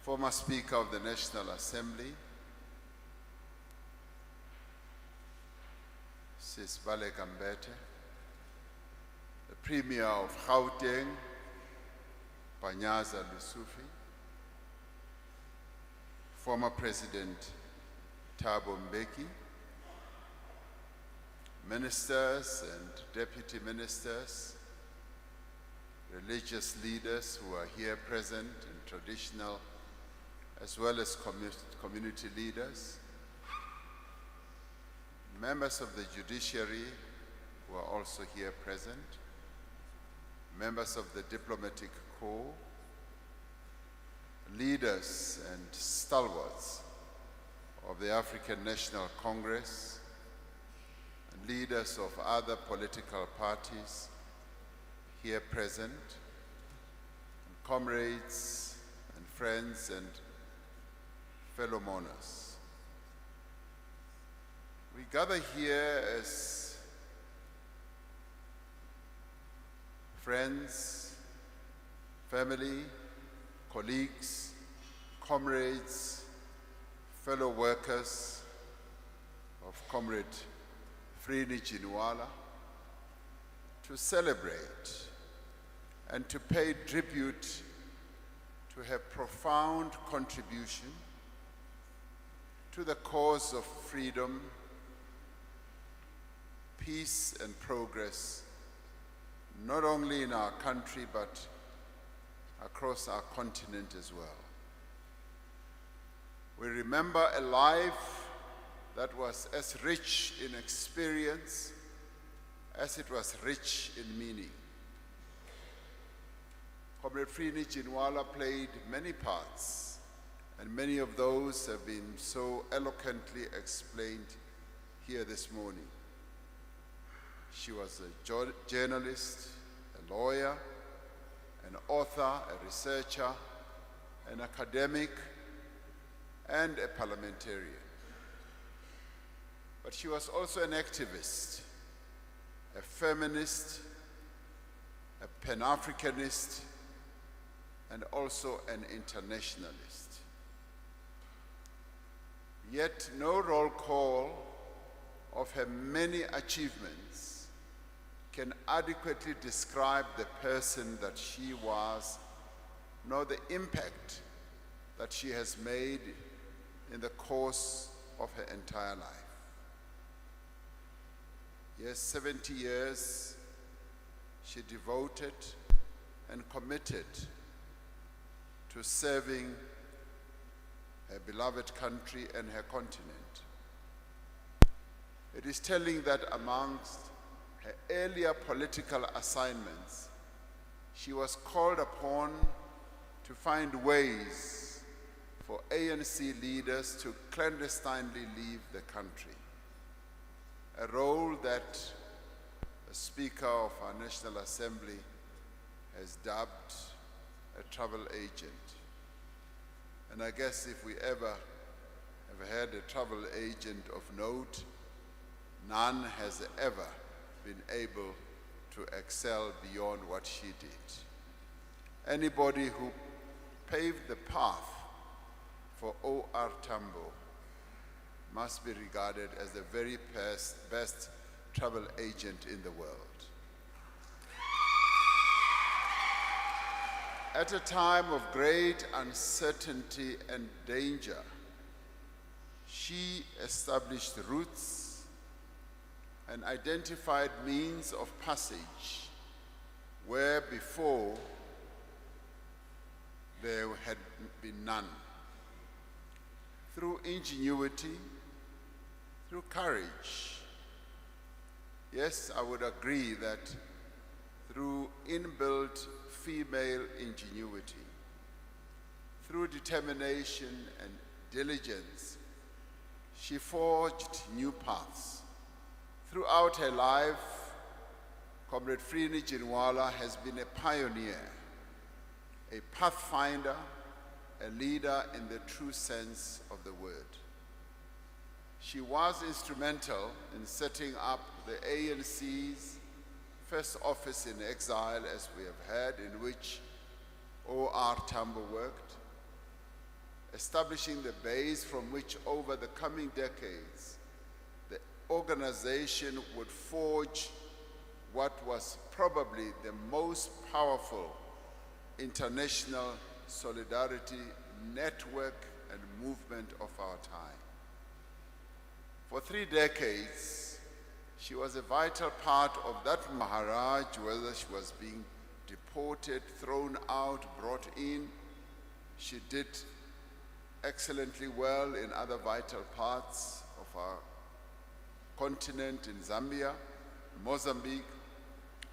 former Speaker of the National Assembly, Sis Baleka Mbete, the Premier of Gauteng, Panyaza Lusufi, former President Thabo Mbeki, ministers and deputy ministers, religious leaders who are here present, and traditional as well as community leaders, members of the judiciary who are also here present, members of the diplomatic corps, leaders and stalwarts of the African National Congress, and leaders of other political parties here present, and comrades and friends and fellow mourners. We gather here as friends, family, colleagues, comrades, fellow workers of Comrade Frene Ginwala to celebrate and to pay tribute to her profound contribution to the cause of freedom, peace and progress, not only in our country but across our continent as well. We remember a life that was as rich in experience as it was rich in meaning. Comrade Frene Ginwala played many parts, and many of those have been so eloquently explained here this morning. She was a journalist, a lawyer, an author, a researcher, an academic, and a parliamentarian. But she was also an activist, a feminist, a Pan-Africanist, and also an internationalist. Yet no roll call of her many achievements can adequately describe the person that she was, nor the impact that she has made in the course of her entire life. Yes, 70 years she devoted and committed to serving her beloved country and her continent. It is telling that amongst her earlier political assignments, she was called upon to find ways for ANC leaders to clandestinely leave the country, a role that the Speaker of our National Assembly has dubbed a travel agent. And I guess if we ever have had a travel agent of note, none has ever been able to excel beyond what she did. Anybody who paved the path for O.R. Tambo must be regarded as the very best travel agent in the world. At a time of great uncertainty and danger, she established routes and identified means of passage where before there had been none. Through ingenuity, through courage. Yes, I would agree that through inbuilt female ingenuity, through determination and diligence, she forged new paths. Throughout her life, Comrade Frene Ginwala has been a pioneer, a pathfinder, a leader in the true sense of the word. She was instrumental in setting up the ANC's first office in exile, as we have heard, in which O.R. Tambo worked. establishing the base from which over the coming decades the organization would forge what was probably the most powerful international solidarity network and movement of our time. For 3 decades, she was a vital part of that Maharaj, whether she was being deported, thrown out, brought in. She did excellently well in other vital parts of our continent, in Zambia, Mozambique,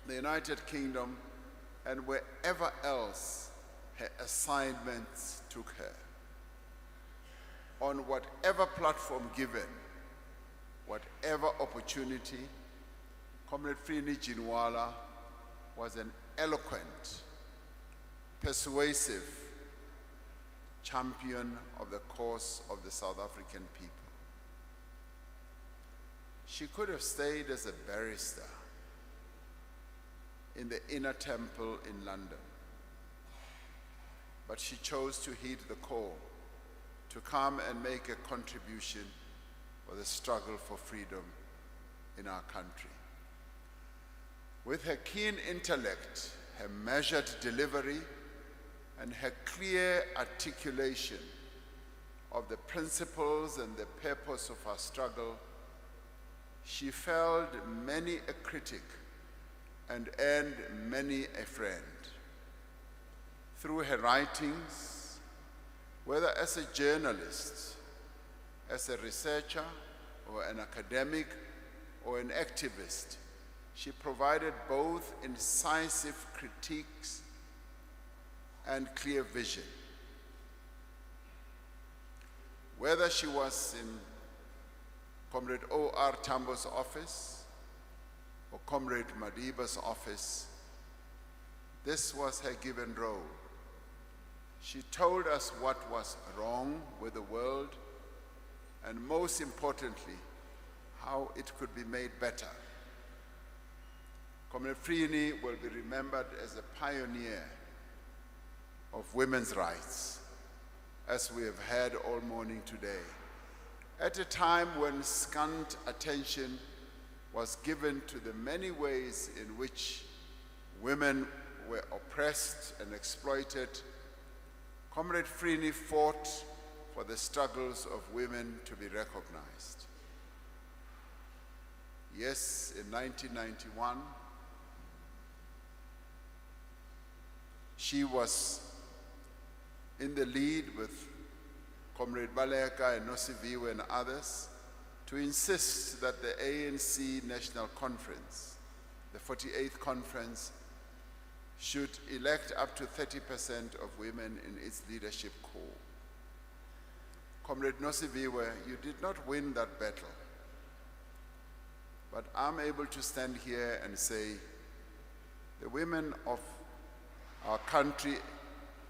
the United Kingdom, and wherever else her assignments took her. On whatever platform given, whatever opportunity, Comrade Frene Ginwala was an eloquent, persuasive champion of the cause of the South African people. She could have stayed as a barrister in the Inner Temple in London, but she chose to heed the call to come and make a contribution for the struggle for freedom in our country. With her keen intellect, her measured delivery, and her clear articulation of the principles and the purpose of our struggle, she felled many a critic and earned many a friend. Through her writings, whether as a journalist, as a researcher, or an academic, or an activist, she provided both incisive critiques and clear vision. Whether she was in Comrade O.R. Tambo's office or Comrade Madiba's office, this was her given role. She told us what was wrong with the world, and most importantly, how it could be made better. Comrade Frene will be remembered as a pioneer of women's rights, as we have heard all morning today, at a time when scant attention was given to the many ways in which women were oppressed and exploited. Comrade Frene fought for the struggles of women to be recognized. Yes, in 1991, she was in the lead with Comrade Baleka and Nosiviwe and others to insist that the ANC National Conference, the 48th conference, should elect up to 30% of women in its leadership corps. Comrade Nosiviwe, you did not win that battle, but I'm able to stand here and say the women of our country,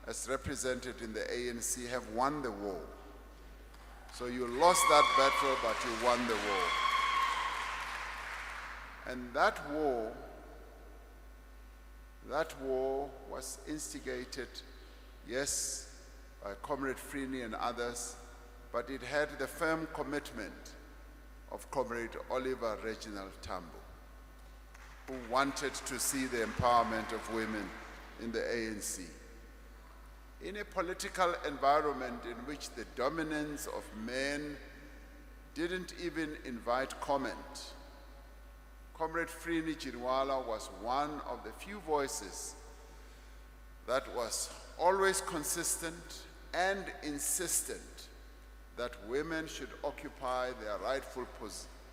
as represented in the ANC, have won the war. So you lost that battle, but you won the war. And that war was instigated, yes, by Comrade Frene and others, but it had the firm commitment of Comrade Oliver Reginald Tambo, who wanted to see the empowerment of women in the ANC. In a political environment in which the dominance of men didn't even invite comment, Comrade Frene Ginwala was one of the few voices that was always consistent and insistent that women should occupy their rightful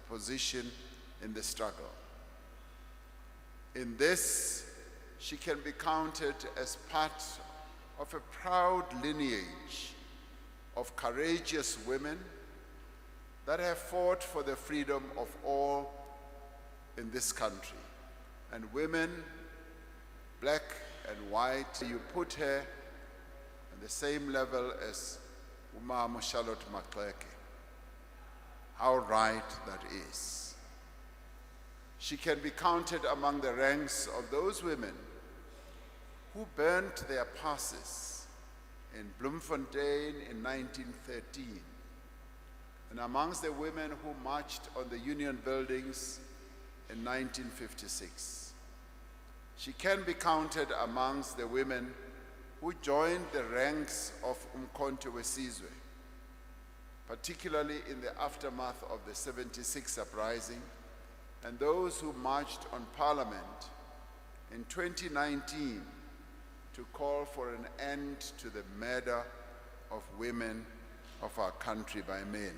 position in the struggle. In this, she can be counted as part of a proud lineage of courageous women that have fought for the freedom of all in this country. And women, black and white, you put her on the same level as Umama Charlotte Maxeke. How right that is. She can be counted among the ranks of those women who burnt their passes in in Bloemfontein in 1913, and amongst the women who marched on the Union buildings in 1956. She can be counted amongst the women who joined the ranks of Umkhonto weSizwe, particularly in the aftermath of the 76 uprising, and those who marched on Parliament in 2019 to call for an end to the murder of women of our country by men.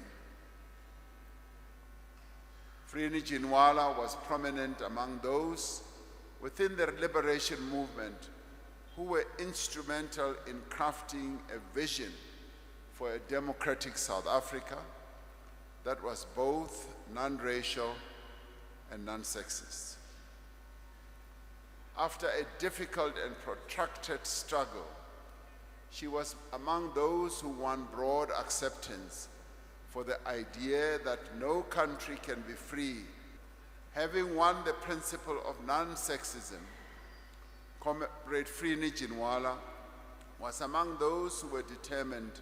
Frene Ginwala was prominent among those within the liberation movement who were instrumental in crafting a vision for a democratic South Africa that was both non-racial and non-sexist. After a difficult and protracted struggle, she was among those who won broad acceptance for the idea that no country can be free. Having won the principle of non-sexism, Comrade Frene Ginwala was among those who were determined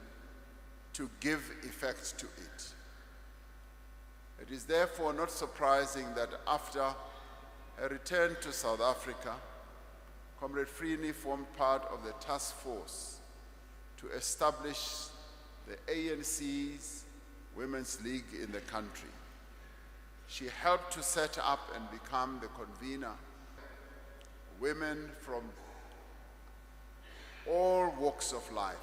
to give effect to it. It is therefore not surprising that after her return to South Africa, Comrade Frene formed part of the task force to establish the ANC's Women's League in the country. She helped to set up and become the convener. Women from all walks of life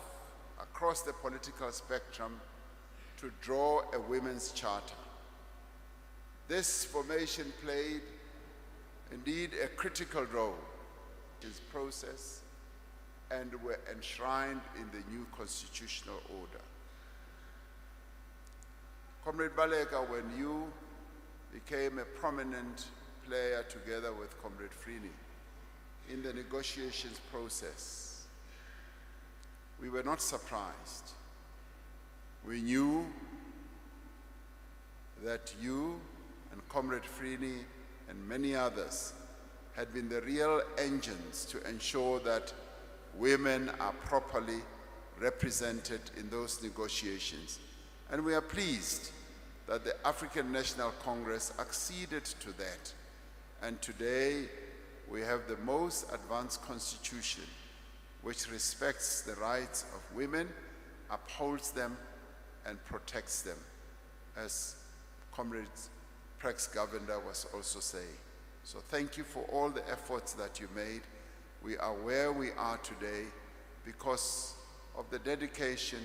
across the political spectrum to draw a women's charter. This formation played indeed a critical role in this process and were enshrined in the new constitutional order. Comrade Baleka, when you became a prominent player together with Comrade Frene in the negotiations process, we were not surprised. We knew that you and Comrade Frene and many others had been the real engines to ensure that women are properly represented in those negotiations. And we are pleased that the African National Congress acceded to that. And today, we have the most advanced constitution which respects the rights of women, upholds them, and protects them, as Comrade Prex Govender was also saying. So thank you for all the efforts that you made. We are where we are today because of the dedication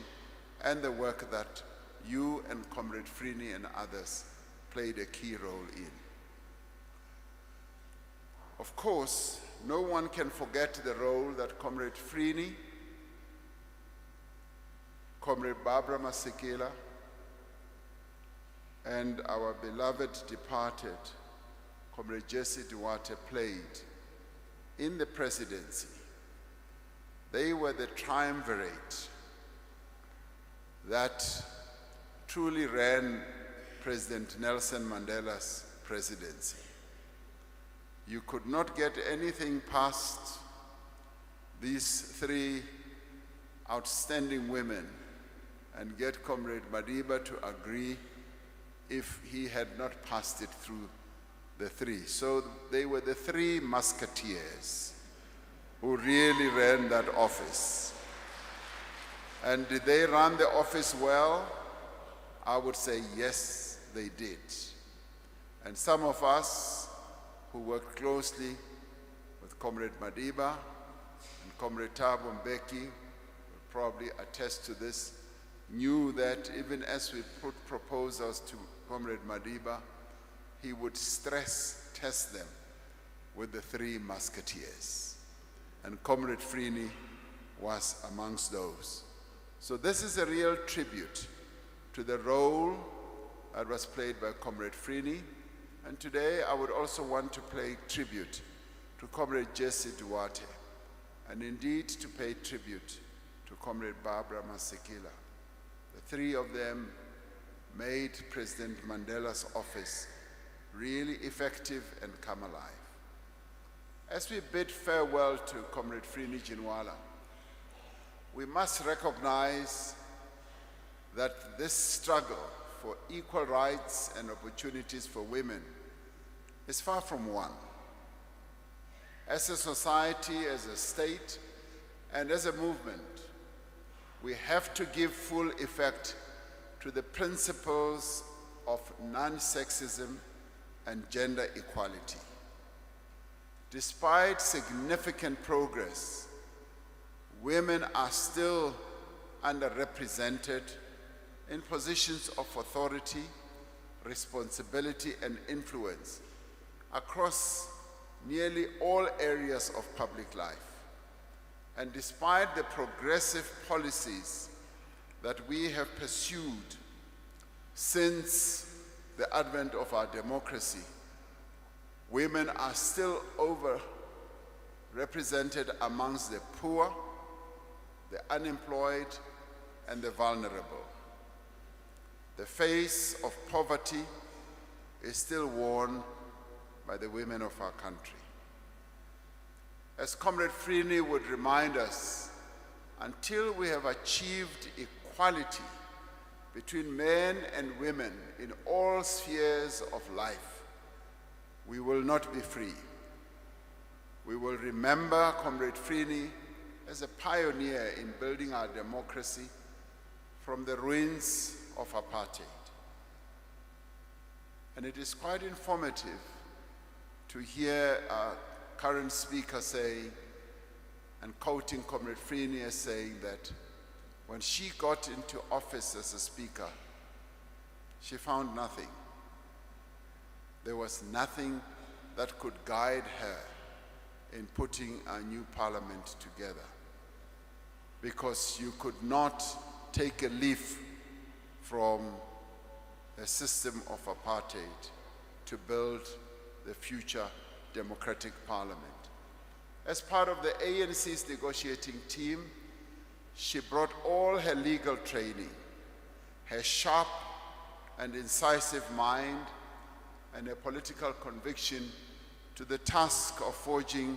and the work that you and Comrade Frene and others played a key role in. Of course, no one can forget the role that Comrade Frene, Comrade Barbara Masekela, and our beloved departed Comrade Jesse Duarte played in the presidency. They were the triumvirate that truly ran President Nelson Mandela's presidency. You could not get anything past these three outstanding women and get Comrade Madiba to agree if he had not passed it through the three. So they were the three musketeers who really ran that office. And did they run the office well? I would say yes, they did. And some of us who worked closely with Comrade Madiba and Comrade Thabo Mbeki will probably attest to this, knew that even as we put proposals to Comrade Madiba, he would stress test them with the three musketeers. And Comrade Frene was amongst those. So this is a real tribute to the role that was played by Comrade Frene. And today I would also want to pay tribute to Comrade Jesse Duarte, and indeed to pay tribute to Comrade Barbara Masekela. The three of them made President Mandela's office really effective and come alive. As we bid farewell to Comrade Frene Ginwala, we must recognize that this struggle for equal rights and opportunities for women is far from won. As a society, as a state, and as a movement, we have to give full effect to the principles of non-sexism and gender equality. Despite significant progress, women are still underrepresented in positions of authority, responsibility, and influence across nearly all areas of public life. And despite the progressive policies that we have pursued since the advent of our democracy, women are still overrepresented amongst the poor, the unemployed, and the vulnerable. The face of poverty is still worn by the women of our country. As Comrade Frene would remind us, until we have achieved equality between men and women in all spheres of life, we will not be free. We will remember Comrade Frene as a pioneer in building our democracy from the ruins of apartheid. And it is quite informative to hear our current speaker saying, and quoting Comrade Frene as saying that when she got into office as a speaker, she found nothing. There was nothing that could guide her in putting a new parliament together, because you could not take a leaf from a system of apartheid to build the future democratic parliament. As part of the ANC's negotiating team, she brought all her legal training, her sharp and incisive mind, and her political conviction to the task of forging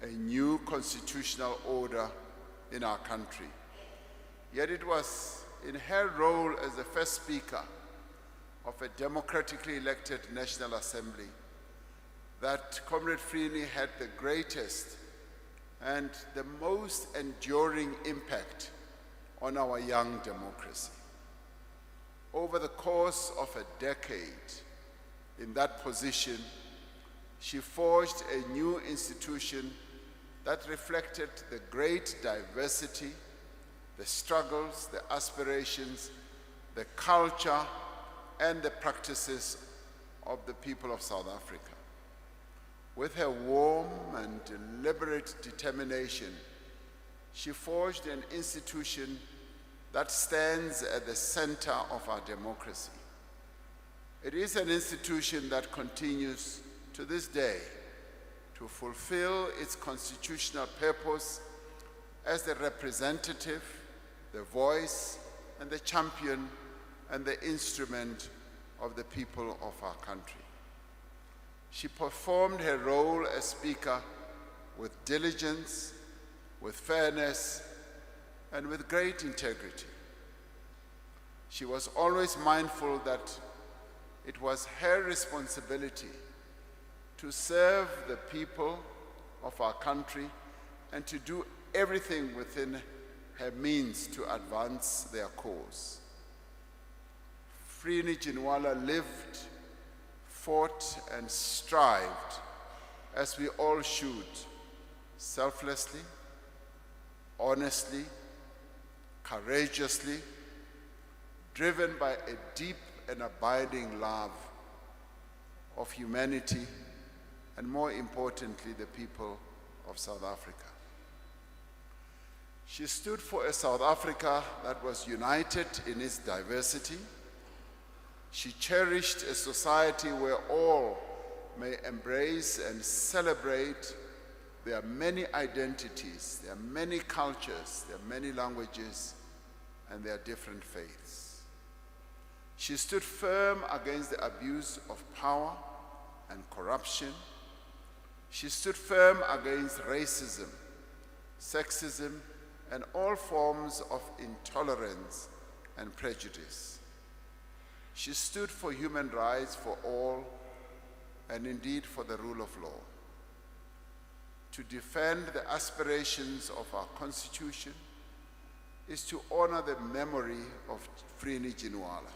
a new constitutional order in our country. Yet it was in her role as the first speaker of a democratically elected National Assembly that Comrade Frene had the greatest and the most enduring impact on our young democracy. Over the course of a decade in that position, she forged a new institution that reflected the great diversity, the struggles, the aspirations, the culture, and the practices of the people of South Africa. With her warm and deliberate determination, she forged an institution that stands at the center of our democracy. It is an institution that continues to this day to fulfill its constitutional purpose as the representative, the voice, and the champion and the instrument of the people of our country. She performed her role as Speaker with diligence, with fairness, and with great integrity. She was always mindful that it was her responsibility to serve the people of our country and to do everything within her means to advance their cause. Frene Ginwala lived, fought, and strived, as we all should, selflessly, honestly, courageously, driven by a deep and abiding love of humanity and, more importantly, the people of South Africa. She stood for a South Africa that was united in its diversity. She cherished a society where all may embrace and celebrate their many identities, their many cultures, their many languages, and their different faiths. She stood firm against the abuse of power and corruption. She stood firm against racism, sexism, and all forms of intolerance and prejudice. She stood for human rights for all and indeed for the rule of law. To defend the aspirations of our Constitution is to honor the memory of Frene Ginwala.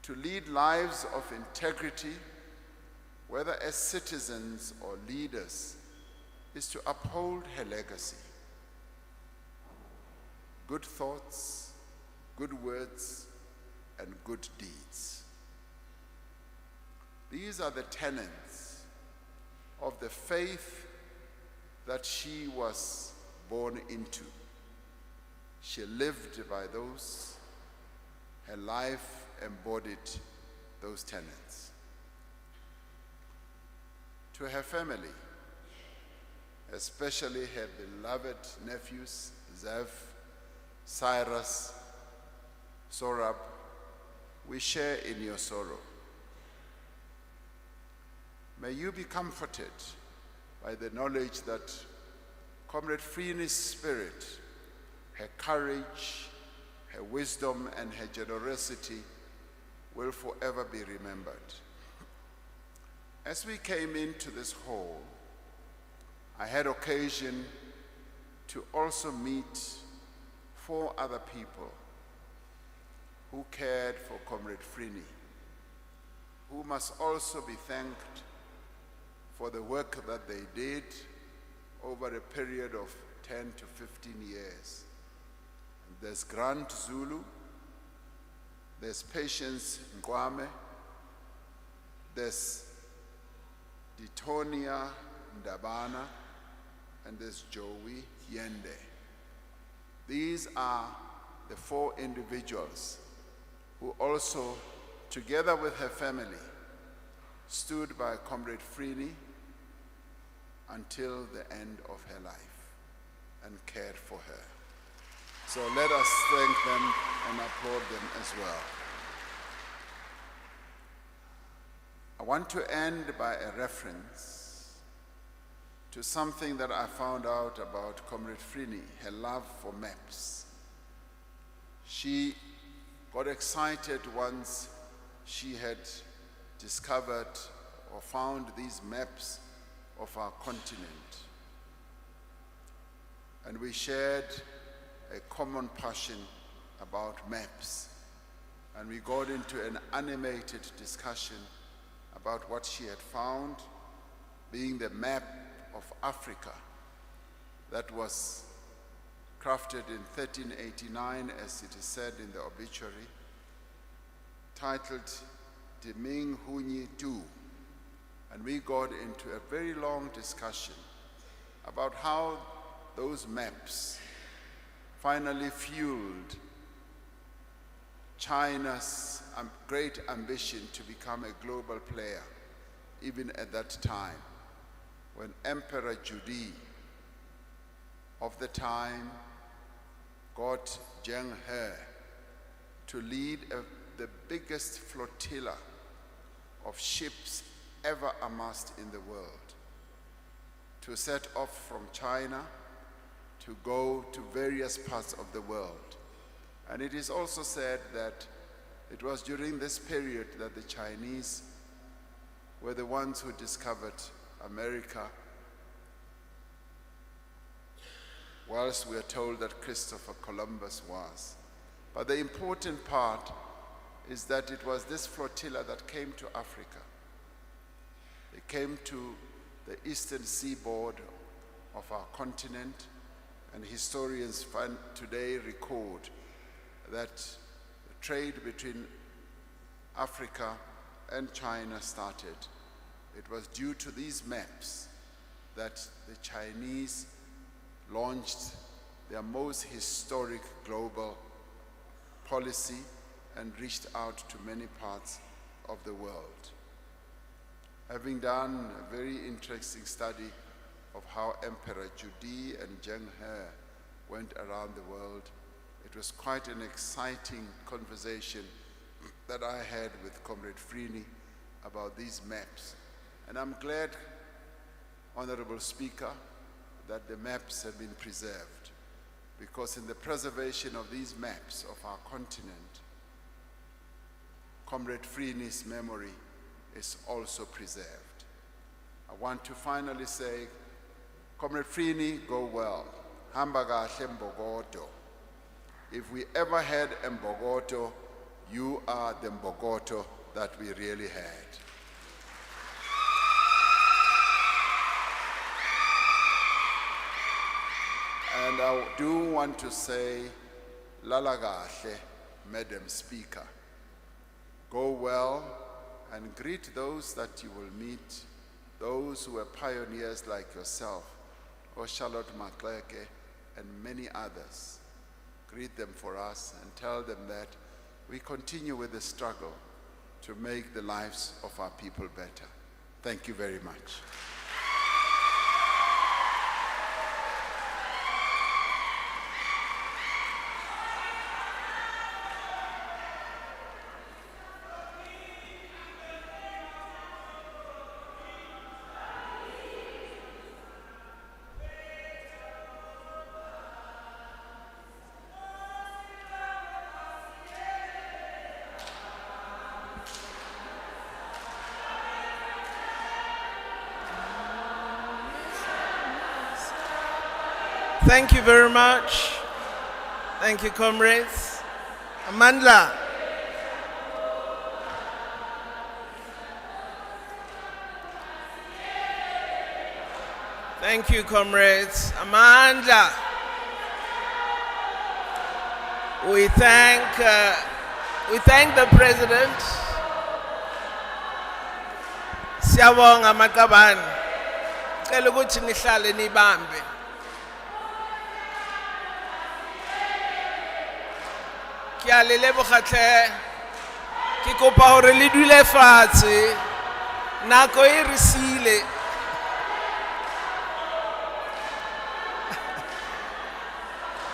To lead lives of integrity, whether as citizens or leaders, is to uphold her legacy. Good thoughts, good words, and good deeds. These are the tenets of the faith that she was born into. She lived by those. Her life embodied those tenets. To her family, especially her beloved nephews, Zev, Cyrus, Sorab, we share in your sorrow. May you be comforted by the knowledge that Comrade Frene's spirit, her courage, her wisdom, and her generosity will forever be remembered. As we came into this hall, I had occasion to also meet 4 other people who cared for Comrade Frene, who must also be thanked for the work that they did over a period of 10 to 15 years. And there's Grant Zulu, there's Patience Ngwame, there's Ditonia Ndabana, and there's Joey Yende. These are the 4 individuals who also, together with her family, stood by Comrade Frene until the end of her life and cared for her. So let us thank them and applaud them as well. I want to end by a reference to something that I found out about Comrade Frene, her love for maps. She got excited once she had discovered or found these maps of our continent. And we shared a common passion about maps. And we got into an animated discussion about what she had found, being the map of Africa that was crafted in 1389, as it is said in the obituary, titled Deming Hunyi Du. And we got into a very long discussion about how those maps finally fueled China's great ambition to become a global player, even at that time, when Emperor Judi of the time got Zheng He to lead the biggest flotilla of ships ever amassed in the world, to set off from China to go to various parts of the world. And it is also said that it was during this period that the Chinese were the ones who discovered America, whilst we are told that Christopher Columbus was. But the important part is that it was this flotilla that came to Africa. They came to the eastern seaboard of our continent, and historians today record that the trade between Africa and China started. It was due to these maps that the Chinese launched their most historic global policy and reached out to many parts of the world. Having done a very interesting study of how Emperor Judi and Zheng He went around the world, it was quite an exciting conversation that I had with Comrade Frene about these maps. And I'm glad, Honorable Speaker, that the maps have been preserved, because in the preservation of these maps of our continent, Comrade Frene's memory is also preserved. I want to finally say, Comrade Frene, go well. Hamba kahle Mbokodo. If we ever had a Mbokodo, you are the Mbokodo that we really had. And I do want to say, Lala kahle, Madam Speaker. Go well and greet those that you will meet, those who were pioneers like yourself, or Charlotte Makleke, and many others. Greet them for us and tell them that we continue with the struggle to make the lives of our people better. Thank you very much. Thank you very much. Thank you, comrades. Amandla. Thank you, comrades. Amandla. We thank the President. Siyabonga Maqabane. Cela ukuthi nihlale nibambe. Ki a le lebogatlhe ke kopa hore le dule fatshe nako e re sile